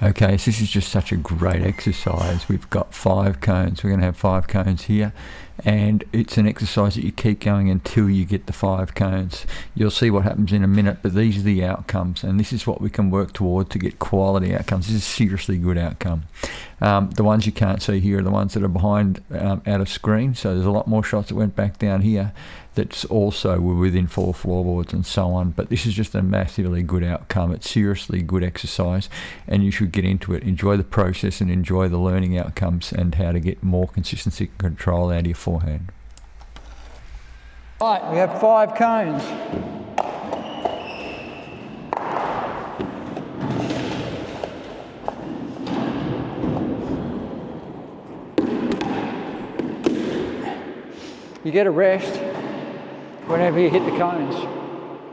Okay, so this is just such a great exercise. We've got 5 cones. We're going to have 5 cones here, and it's an exercise that you keep going until you get the 5 cones. You'll see what happens in a minute, but these are the outcomes, and this is what we can work toward to get quality outcomes. This is a seriously good outcome. The ones you can't see here are the ones that are behind out of screen, so there's a lot more shots that went back down here that's also were within 4 floorboards and so on, but this is just a massively good outcome. It's seriously good exercise, and you should get into it, enjoy the process and enjoy the learning outcomes and how to get more consistency and control out of your forehand. Right, we have 5 cones. You get a rest whenever you hit the cones.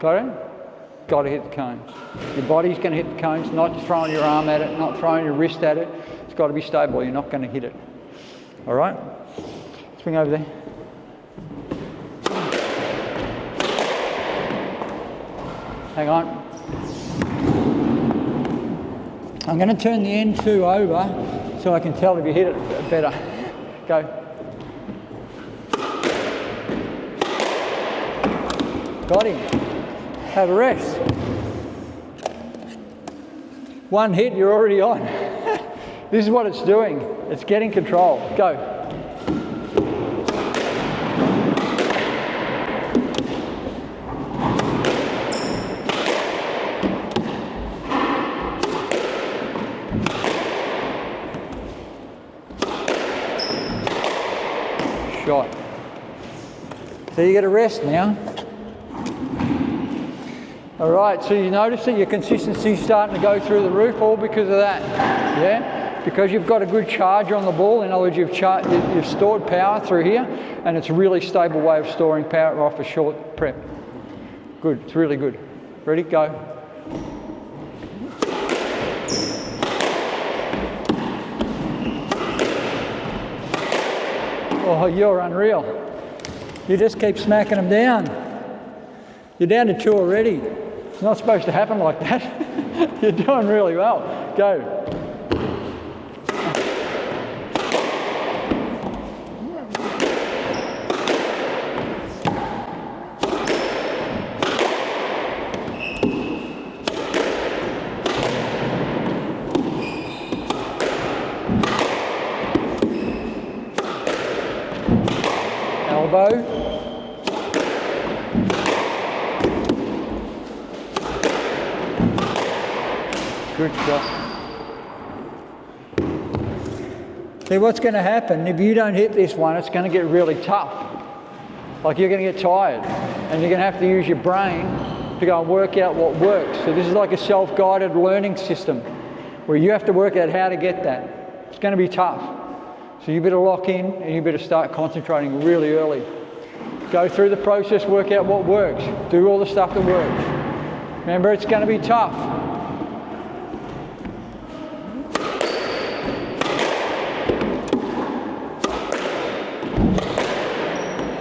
Got it? Got to hit the cones. Your body's going to hit the cones, not throwing your arm at it, not throwing your wrist at it. It's got to be stable. You're not going to hit it. All right? Swing over there. Hang on. I'm going to turn the N2 over so I can tell if you hit it better. Go. Got him. Have a rest. 1 hit, you're already on. This is what it's doing. It's getting control. Go. Shot. So you get a rest now. All right, so you notice that your consistency is starting to go through the roof, all because of that, yeah? Because you've got a good charge on the ball. In other words, you've stored power through here, and it's a really stable way of storing power off a short prep. Good, it's really good. Ready, go. Oh, you're unreal. You just keep smacking them down. You're down to 2 already. It's not supposed to happen like that. You're doing really well. Go. Elbow. Good shot. See, what's going to happen, if you don't hit this one, it's going to get really tough. Like, you're going to get tired, and you're going to have to use your brain to go and work out what works. So this is like a self-guided learning system where you have to work out how to get that. It's going to be tough. So you better lock in, and you better start concentrating really early. Go through the process, work out what works. Do all the stuff that works. Remember, it's going to be tough.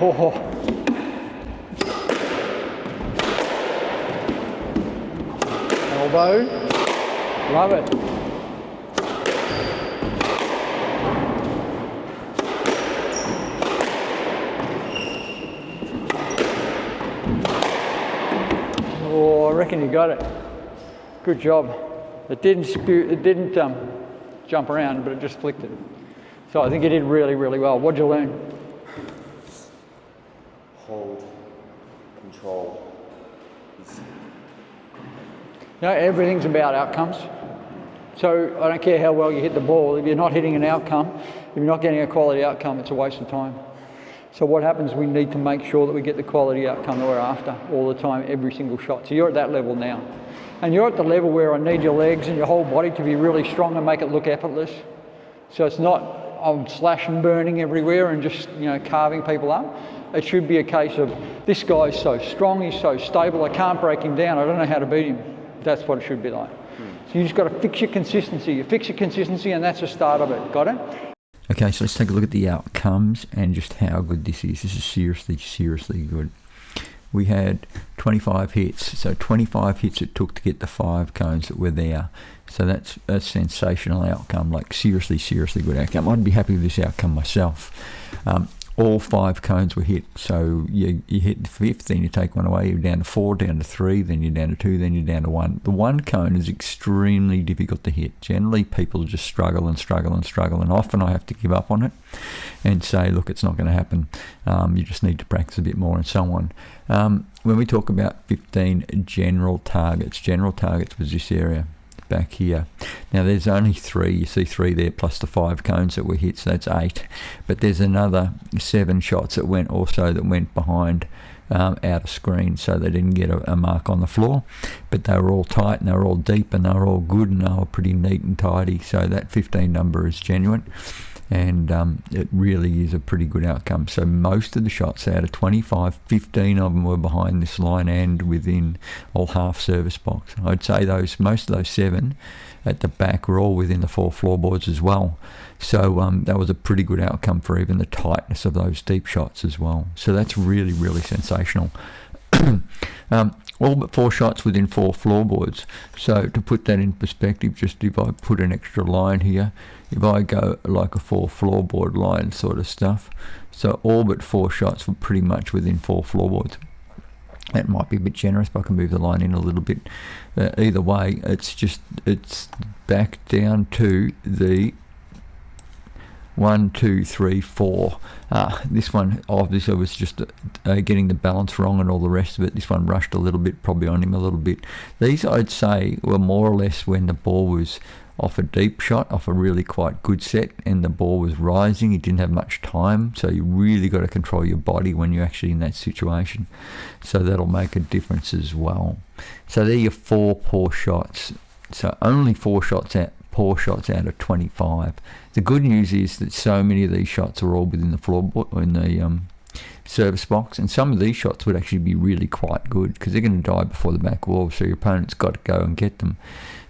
Oh. Elbow. Love it. Oh, I reckon you got it. Good job. It didn't jump around, but it just flicked it. So I think you did really, really well. What'd you learn? Hold, control. You know, everything's about outcomes. So I don't care how well you hit the ball, if you're not hitting an outcome, if you're not getting a quality outcome, it's a waste of time. So what happens, we need to make sure that we get the quality outcome that we're after all the time, every single shot. So you're at that level now. And you're at the level where I need your legs and your whole body to be really strong and make it look effortless. So it's not I'm slash and burning everywhere and just, you know, carving people up. It should be a case of, this guy's so strong, he's so stable, I can't break him down, I don't know how to beat him. That's what it should be like. So you just got to fix your consistency. You fix your consistency and that's the start of it. Got it? Okay, so let's take a look at the outcomes and just how good this is. This is seriously, seriously good. We had 25 hits. So 25 hits it took to get the 5 cones that were there. So that's a sensational outcome, like seriously good outcome. I'd be happy with this outcome myself. All 5 cones were hit. So you hit the 5th, then you take one away, you're down to 4, down to 3, then you're down to 2, then you're down to 1. The 1 cone is extremely difficult to hit. Generally, people just struggle, and often I have to give up on it and say, look, it's not going to happen. You just need to practice a bit more, and so on. When we talk about 15 general targets was this area back here. Now there's only 3, you see 3 there plus the 5 cones that were hit, so that's 8, but there's another 7 shots that went behind out of screen, so they didn't get a mark on the floor, but they were all tight and they were all deep and they were all good and they were pretty neat and tidy. So that 15 number is genuine, and it really is a pretty good outcome. So most of the shots out of 25, 15 of them were behind this line and within all half service box. I'd say most of those 7 at the back were all within the 4 floorboards as well. So that was a pretty good outcome for even the tightness of those deep shots as well. So that's really sensational. All but 4 shots within 4 floorboards. So to put that in perspective, just if I put an extra line here, if I go like a 4 floorboard line sort of stuff, so all but 4 shots were pretty much within 4 floorboards. That might be a bit generous, but I can move the line in a little bit. Either way, it's back down to the 1, 2, 3, 4. This one obviously was just getting the balance wrong and all the rest of it. This one rushed a little bit, probably on him a little bit. These, I'd say, were more or less when the ball was off a deep shot, off a really quite good set, and the ball was rising. You didn't have much time, so you really got to control your body when you're actually in that situation. So that'll make a difference as well. So there are your 4 poor shots. So only 4 shots out. Poor shots out of 25. The good news is that so many of these shots are all within the floorboard, in the service box, and some of these shots would actually be really quite good because they're going to die before the back wall, so your opponent's got to go and get them.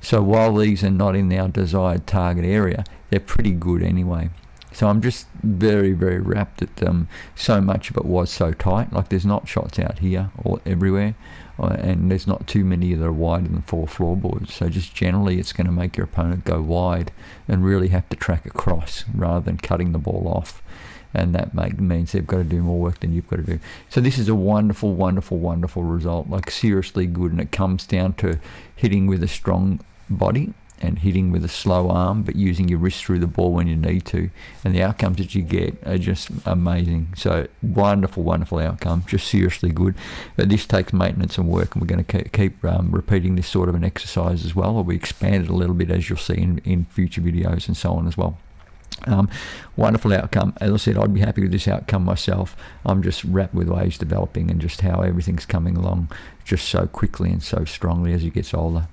So while these are not in our desired target area, they're pretty good anyway. So I'm just very wrapped that so much of it was so tight. Like there's not shots out here or everywhere, and there's not too many that are wider than 4 floorboards. So just generally it's going to make your opponent go wide and really have to track across rather than cutting the ball off. And that means they've got to do more work than you've got to do. So this is a wonderful result, like seriously good, and it comes down to hitting with a strong body and hitting with a slow arm, but using your wrist through the ball when you need to, and the outcomes that you get are just amazing. So wonderful outcome, just seriously good. But this takes maintenance and work, and we're going to keep repeating this sort of an exercise as well, or we expand it a little bit, as you'll see in future videos and so on as well. Wonderful outcome. As I said, I'd be happy with this outcome myself. I'm just wrapped with ways developing and just how everything's coming along just so quickly and so strongly as he gets older.